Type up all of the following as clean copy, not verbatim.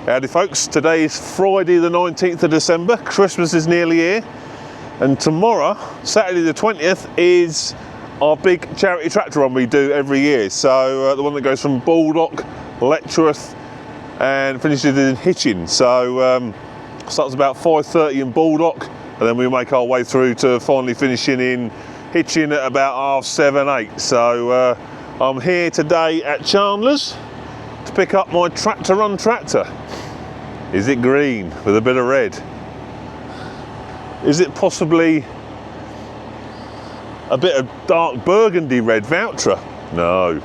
Howdy folks, today is Friday the 19th of December, Christmas is nearly here, and tomorrow, Saturday the 20th, is our big charity tractor run we do every year. So the one that goes from Baldock, Letchworth and finishes in Hitchin. So starts about 5:30 in Baldock, and then we make our way through to finally finishing in Hitchin at about 7:30, 8. So I'm here today at Chandler's to pick up my tractor run tractor. Is it green with a bit of red? Is it possibly a bit of dark burgundy red Valtra? No,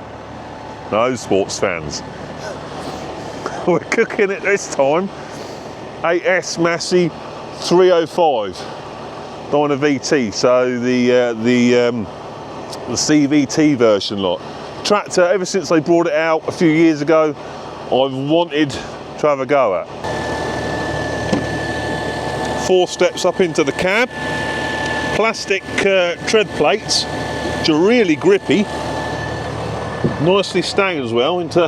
no sports fans. We're cooking it this time. 8S Massey 305 DYNA VT, so the CVT version lot. Tractor, ever since they brought it out a few years ago, I've wanted to have a go at. 4 steps up into the cab, plastic tread plates, which are really grippy, nicely stang as well into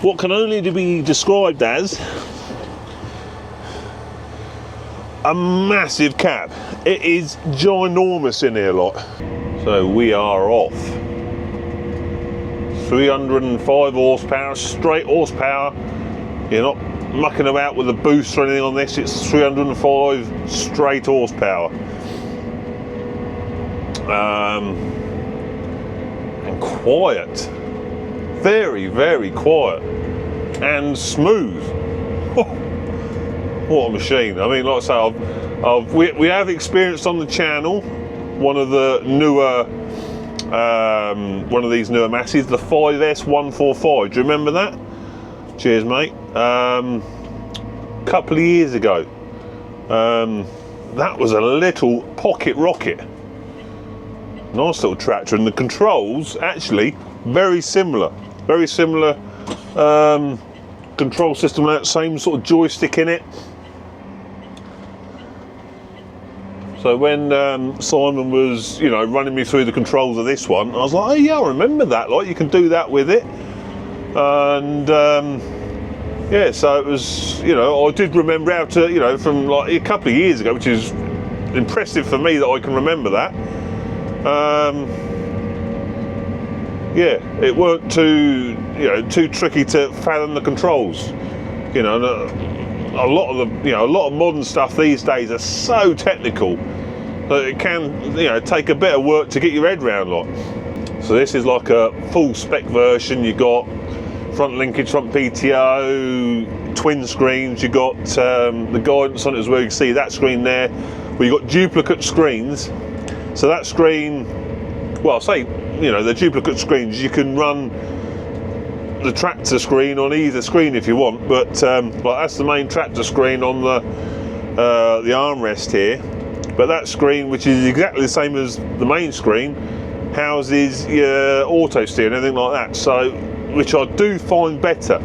what can only be described as a massive cab. It is ginormous in here, lot. So we are off. 305 horsepower, straight horsepower. You're not mucking about with a boost or anything on this. It's 305 straight horsepower. And quiet. Very, very quiet. And smooth. What a machine. I mean, like I say, we have experienced on the channel one of the newer, one of these newer Masseys, the 5S 145. Do you remember that? Cheers, mate. Couple of years ago, that was a little pocket rocket. Nice little tractor, and the controls actually very similar. Very similar control system, that same sort of joystick in it. So when Simon was, you know, running me through the controls of this one, I was like, oh yeah, I remember that. Like, you can do that with it, and yeah. So it was, you know, I did remember how to, you know, from like a couple of years ago, which is impressive for me that I can remember that. Yeah, it weren't too, you know, too tricky to fathom the controls. You know, a lot of the, you know, a lot of modern stuff these days are so technical that it can, you know, take a bit of work to get your head around. Like, so this is like a full spec version. You got front linkage, front PTO, twin screens. You got the guidance on it as well. You can see that screen there. Well, you got duplicate screens. So that screen, well, say, you know, the duplicate screens, you can run the tractor screen on either screen if you want, but like that's the main tractor screen on the armrest here. But that screen, which is exactly the same as the main screen, houses your auto steer and everything like that. So, which I do find better.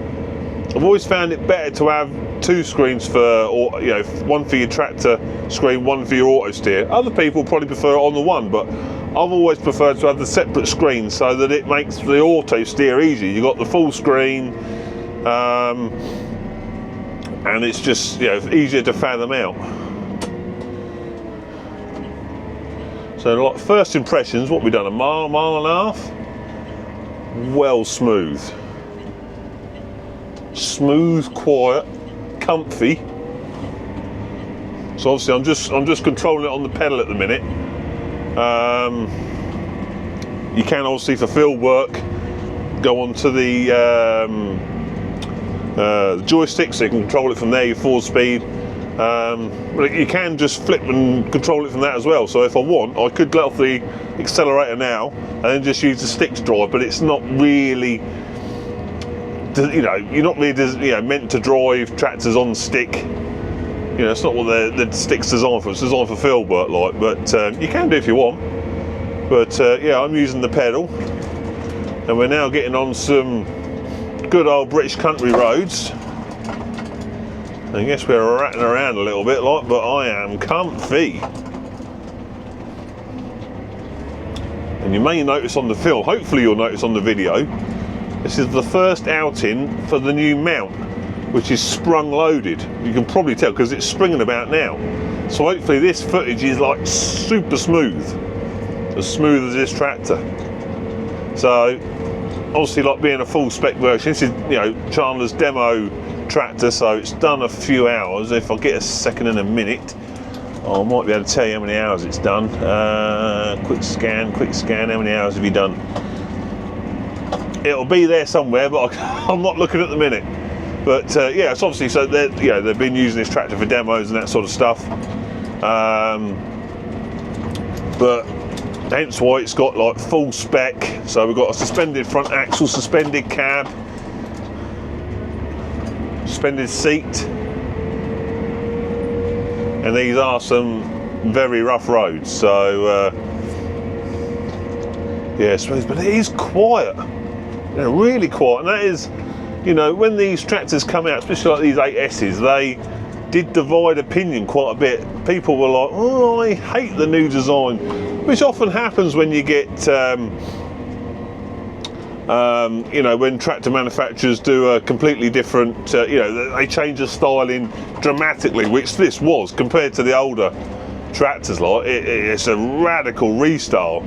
I've always found it better to have 2 screens for, or you know, one for your tractor screen, one for your auto steer. Other people probably prefer it on the one, but I've always preferred to have the separate screens so that it makes the auto steer easy. You've got the full screen, and it's just, you know, easier to fathom out. So like first impressions, what we've done, a mile and a half. Well, smooth, quiet, comfy. So obviously I'm just controlling it on the pedal at the minute. You can obviously, for field work, go onto the joystick, so you can control it from there, your 4-speed. But you can just flip and control it from that as well. So if I want, I could let off the accelerator now and then just use the stick to drive. But it's not really, you know, you're not really, you know, meant to drive tractors on stick. You know, it's not what the stick's designed for. It's designed for field work, like. But you can do if you want. But yeah, I'm using the pedal, and we're now getting on some good old British country roads. I guess we're ratting around a little bit, like, but I am comfy. And you may notice on the film, hopefully you'll notice on the video, this is the first outing for the new mount. which is sprung loaded. You can probably tell because it's springing about now. So hopefully this footage is like super smooth, as smooth as this tractor. So obviously, like being a full spec version, this is, you know, Chandler's demo tractor, so it's done a few hours. If I get a second in a minute, I might be able to tell you how many hours it's done. Quick scan, how many hours have you done? It'll be there somewhere, but I'm not looking at the minute. But yeah, it's obviously, so they've been using this tractor for demos and that sort of stuff. But hence why it's got like full spec. So we've got a suspended front axle, suspended cab, suspended seat, and these are some very rough roads. So yeah, smooth, but it is quiet. They're really quiet, and that is, you know, when these tractors come out, especially like these 8Ss, they did divide opinion quite a bit. People were like, oh, I hate the new design, which often happens when you get, you know, when tractor manufacturers do a completely different, you know, they change the styling dramatically, which this was compared to the older tractors. Like it's a radical restyle.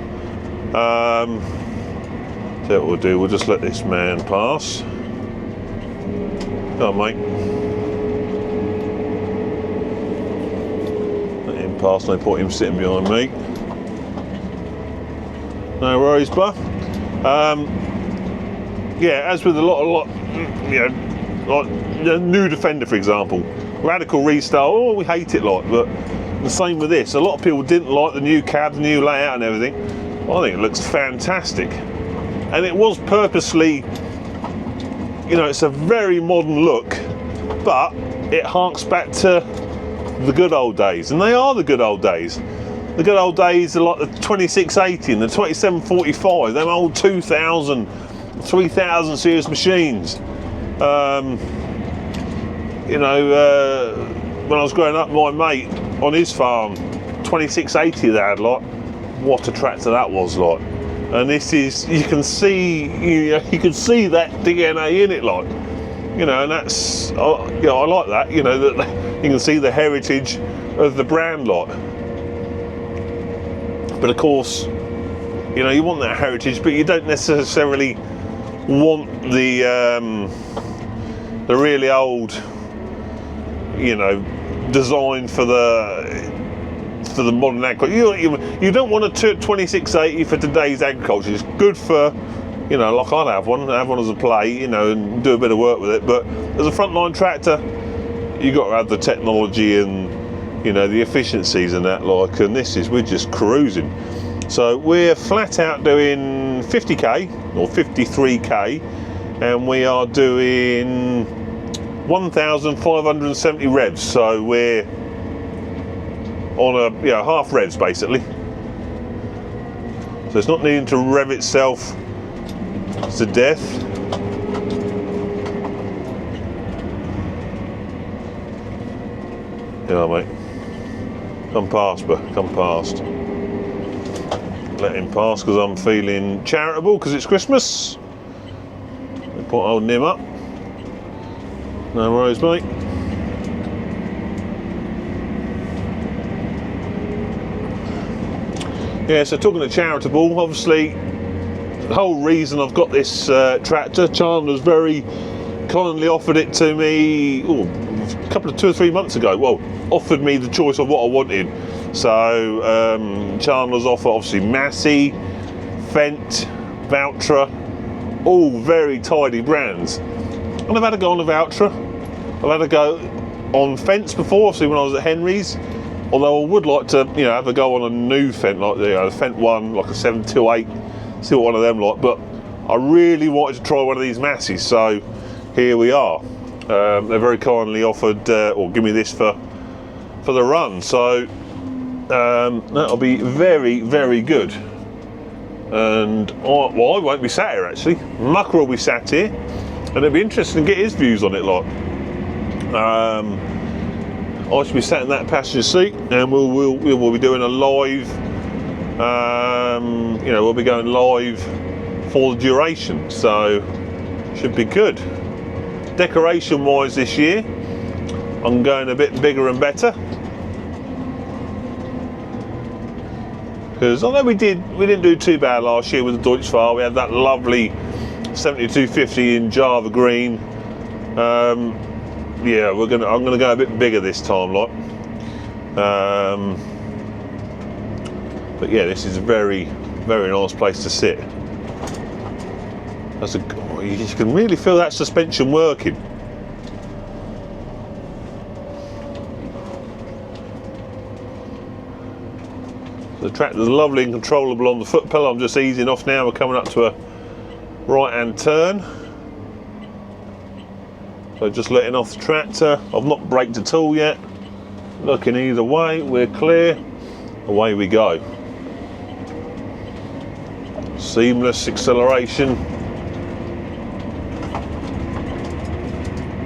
So what we'll do, we'll just let this man pass. Go on, mate. Let him pass, no point him sitting behind me. No worries, bro. Yeah, as with a lot, you know, like the new Defender, for example, radical restyle. Oh, we hate it, like, but the same with this. A lot of people didn't like the new cab, the new layout, and everything. I think it looks fantastic, and it was purposely, you know, it's a very modern look, but it harks back to the good old days, and they are the good old days. The good old days are like the 2680 and the 2745, them old 2000, 3000 series machines. You know, when I was growing up, my mate on his farm, 2680 they had, like, what a tractor that was, like. And this is, you can see, you can see that DNA in it, like, you know, and that's, you know, I like that, you know, that you can see the heritage of the brand, like. But of course, you know, you want that heritage, but you don't necessarily want the really old, you know, design for the modern agriculture. You don't want a 2680 for today's agriculture. It's good for, you know, like I'd have one as a play, you know, and do a bit of work with it. But as a frontline tractor, you got to have the technology and, you know, the efficiencies and that, like. And this is, we're just cruising. So we're flat out doing 50k or 53k, and we are doing 1,570 revs. So we're on a, you know, half revs basically. So it's not needing to rev itself to death. Yeah, mate. Come past, but come past. Let him pass because I'm feeling charitable because it's Christmas. No point holding him up. No worries, mate. Yeah, so talking of charitable, obviously the whole reason I've got this tractor, Chandler's very kindly offered it to me a couple of 2 or 3 months ago. Well, offered me the choice of what I wanted. So Chandler's offer, obviously Massey, Fendt, Valtra, all very tidy brands. And I've had a go on the Valtra. I've had a go on Fendt before, obviously when I was at Henry's. Although I would like to, you know, have a go on a new Fendt, like the Fendt one, like a 728, see what one of them like. But I really wanted to try one of these Masseys, so here we are. They very kindly offered, or give me this for the run. So that'll be very, very good. And I won't be sat here actually. Mucker will be sat here, and it'll be interesting to get his views on it. Like, I should be sat in that passenger seat, and we'll be doing a live. You know, we'll be going live for the duration, so should be good. Decoration wise this year, I'm going a bit bigger and better. Because although we didn't do too bad last year with the Deutschfahr, we had that lovely 7250 in Java green. Yeah, I'm gonna go a bit bigger this time, like. But yeah, this is a very, very nice place to sit. You can really feel that suspension working. The tractor's lovely and controllable on the foot pedal. I'm just easing off now. We're coming up to a right-hand turn. So just letting off the tractor. I've not braked at all yet. Looking either way, we're clear. Away we go. Seamless acceleration.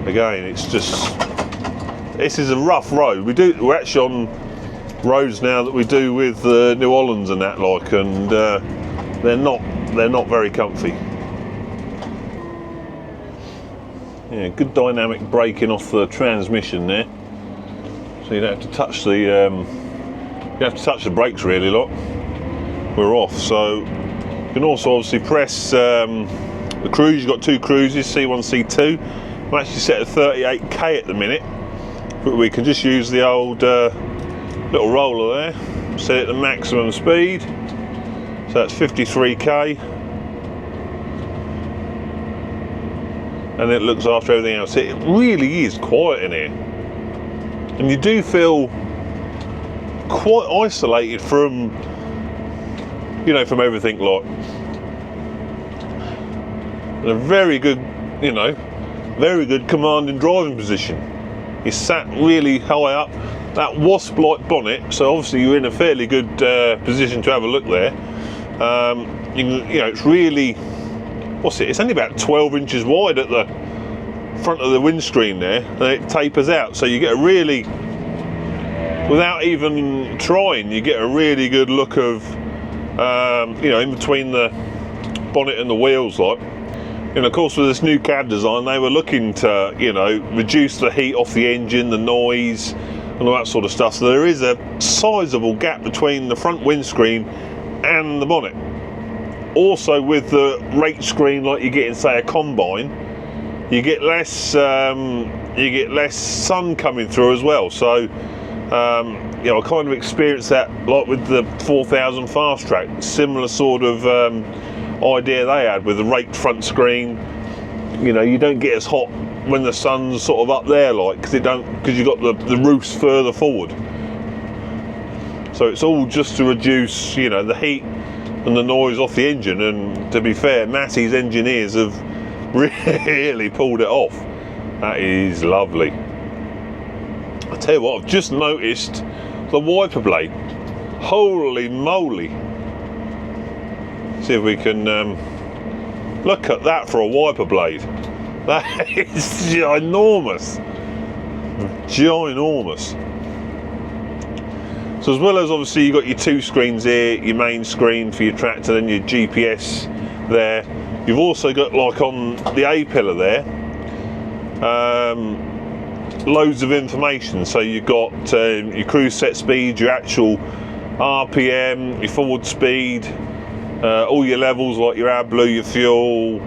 Again, it's just, this is a rough road. We're actually on roads now that we do with New Hollands and that, like, and they're not very comfy. Yeah, good dynamic braking off the transmission there. So you don't have to touch the brakes really, look. We're off. So you can also obviously press the cruise. You've got two cruises, C1, C2. I'm actually set at 38k at the minute, but we can just use the old little roller there, set it to maximum speed, so that's 53k, and it looks after everything else. It really is quiet in here, and you do feel quite isolated from, you know, from everything, like. A very good, you know, very good commanding driving position. You're sat really high up. That wasp-like bonnet, so obviously you're in a fairly good position to have a look there. You know, it's really, it's only about 12 inches wide at the front of the windscreen there, and it tapers out, so you get a really, without even trying, you get a really good look of, you know, in between the bonnet and the wheels, like. And of course, with this new cab design, they were looking to, you know, reduce the heat off the engine, the noise, and all that sort of stuff. So there is a sizable gap between the front windscreen and the bonnet. Also, with the rate screen, like you get in, say, a combine, you get less sun coming through as well. So, you know, I kind of experienced that, like with the 4000 Fast Track, similar sort of idea they had with the raked front screen. You know, you don't get as hot when the sun's sort of up there, like, because you've got the roofs further forward. So it's all just to reduce, you know, the heat and the noise off the engine. And to be fair, Massey's engineers have really pulled it off. That is lovely. I tell you what, I've just noticed the wiper blade. Holy moly! See if we can look at that for a wiper blade. That is ginormous. Ginormous. So as well as obviously you've got your two screens here, your main screen for your tractor, then your GPS there. You've also got, like on the A-pillar there, loads of information. So you've got your cruise set speed, your actual RPM, your forward speed, all your levels like your AdBlue, your fuel,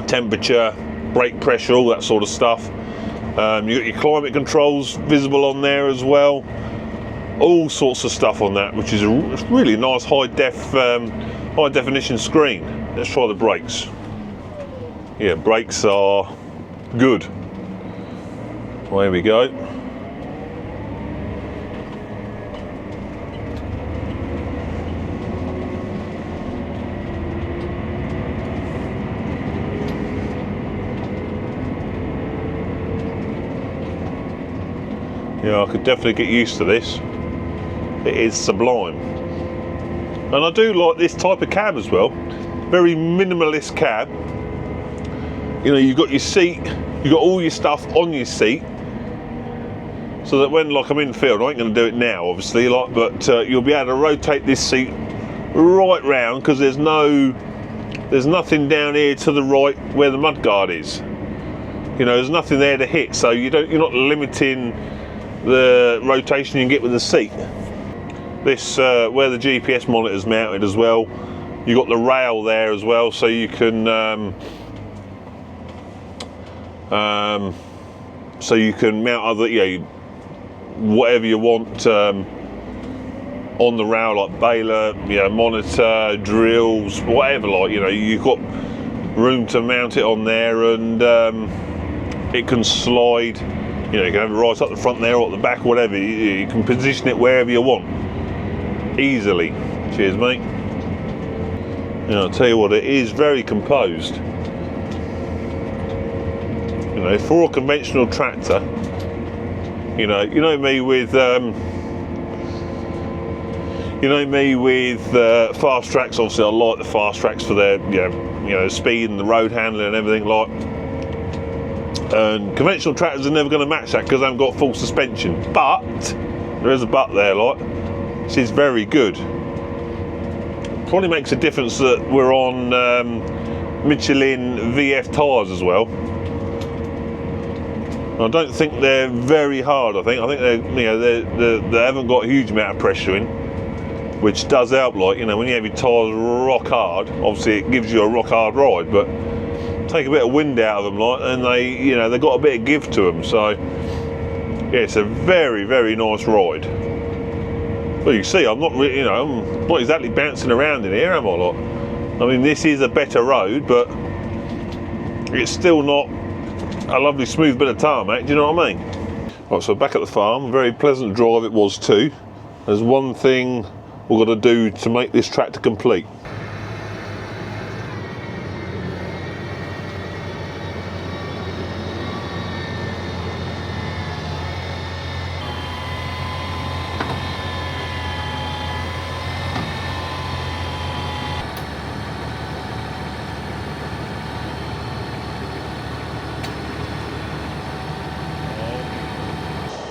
temperature, brake pressure, all that sort of stuff. You've got your climate controls visible on there as well. All sorts of stuff on that, which is a really nice high definition screen. Let's try the brakes. Yeah, brakes are good. Well, here we go. Yeah, I could definitely get used to this. It is sublime. And I do like this type of cab as well. Very minimalist cab. You know, you've got your seat, you've got all your stuff on your seat. So that when, like, I'm in the field, I ain't going to do it now, obviously, but you'll be able to rotate this seat right round, because there's no there's nothing down here to the right where the mudguard is. You know, there's nothing there to hit, so you're not limiting the rotation you can get with the seat. This where the GPS monitor's mounted as well, you've got the rail there as well, so you can mount other, you know, whatever you want on the rail, like baler, you know, monitor, drills, whatever, like, you know, you've got room to mount it on there, and it can slide. You know, you can have it right up the front there or at the back, whatever. You can position it wherever you want easily. Cheers, mate. You know, I'll tell you what, it is very composed. You know, for a conventional tractor, you know me with fast tracks. Obviously, I like the fast tracks for their you know speed and the road handling and everything like. And conventional tractors are never going to match that because they haven't got full suspension. But there is a but there, like, this is very good. Probably makes a difference that we're on Michelin VF tyres as well. I don't think they're very hard. I think they're, you know, they haven't got a huge amount of pressure in, which does help. Like, you know, when you have your tyres rock hard, obviously it gives you a rock hard ride, but take a bit of wind out of them, like, and they've got a bit of give to them. So yeah, it's a very, very nice ride. Well, you see, I'm not really, you know, I'm not exactly bouncing around in here, am I? Like, I mean, this is a better road, but it's still not a lovely smooth bit of tarmac. Do you know what I mean? Right, so back at the farm, a very pleasant drive it was too. There's one thing we've got to do to make this tractor complete.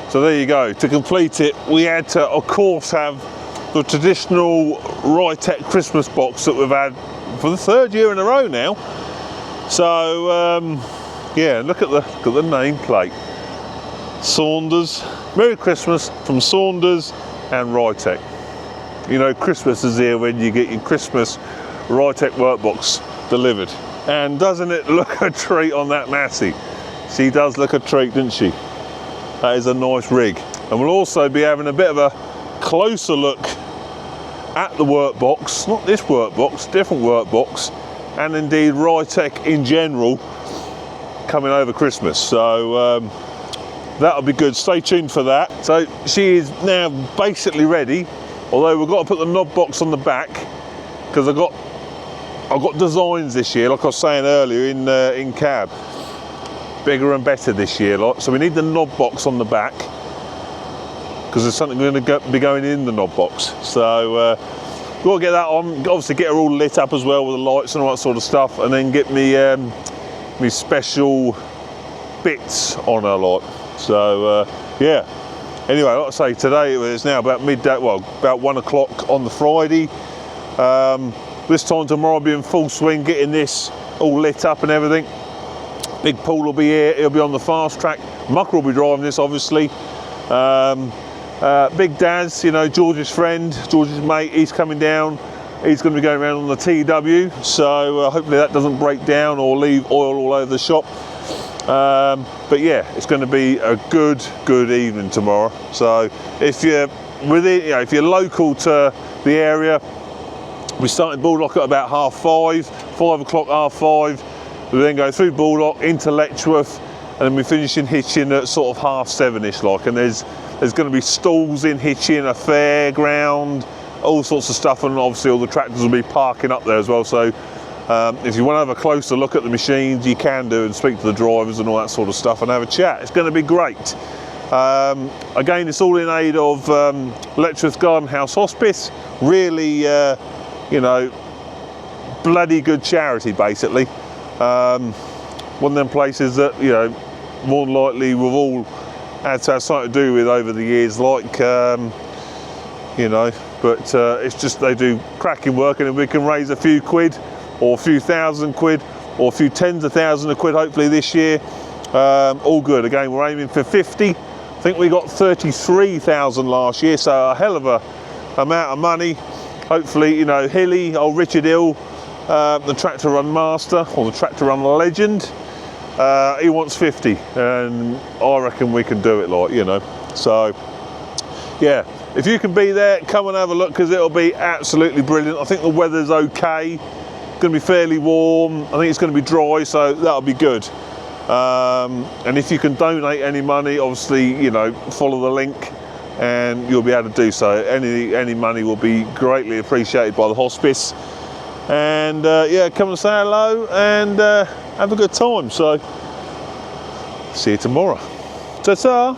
So there you go. To complete it, we had to, of course, have the traditional Rytec Christmas box that we've had for the 3rd year in a row now. So yeah, look at the nameplate. Saunders. Merry Christmas from Saunders and Rytec. You know, Christmas is here when you get your Christmas Rytec workbox delivered. And doesn't it look a treat on that Massey? She does look a treat, doesn't she? That is a nice rig. And we'll also be having a bit of a closer look at the workbox, not this workbox, different workbox, and indeed Rytec in general coming over Christmas. So that'll be good. Stay tuned for that. So she is now basically ready, although we've got to put the knob box on the back because I've got designs this year, like I was saying earlier in cab. Bigger and better this year, lot. So we need the knob box on the back because there's something going to be going in the knob box. So we've got to get that on. Obviously, get her all lit up as well with the lights and all that sort of stuff, and then get me me special bits on her lot. So yeah. Anyway, like I say, today it's now about midday. Well, about 1 o'clock on the Friday. This time tomorrow I'll be in full swing, getting this all lit up and everything. Big Paul will be here, he'll be on the fast track. Mucker will be driving this, obviously. Big Daz, you know, George's friend, George's mate, he's coming down. He's going to be going around on the TW, so hopefully that doesn't break down or leave oil all over the shop. But yeah, it's going to be a good evening tomorrow. So if you're within, you know, if you're local to the area, we start in Bullock at about 5:30, 5 o'clock, 5:30. We then go through Bullock into Letchworth, and then we finish in Hitchin at sort of 7:30ish, like. And there's going to be stalls in Hitchin, a fairground, all sorts of stuff, and obviously all the tractors will be parking up there as well. So if you want to have a closer look at the machines, you can do, and speak to the drivers and all that sort of stuff, and have a chat. It's going to be great. Again, it's all in aid of Letchworth Garden House Hospice. Really, you know, bloody good charity, basically. One of them places that, you know, more than likely we've all had to have something to do with over the years, like, you know, but it's just they do cracking work, and if we can raise a few quid, or a few thousand quid, or a few tens of thousands of quid hopefully this year. All good. Again, we're aiming for 50. I think we got 33,000 last year, so a hell of a amount of money. Hopefully, you know, Hilly, old Richard Hill, the tractor run master, or the tractor run legend, he wants 50, and I reckon we can do it, like, you know. So yeah, if you can be there, come and have a look, because it'll be absolutely brilliant. I think the weather's okay, going to be fairly warm. I think it's going to be dry, so that'll be good. And if you can donate any money, obviously, you know, follow the link and you'll be able to do so. Any money will be greatly appreciated by the hospice. And yeah, come and say hello and have a good time. So see you tomorrow. Ta-ta.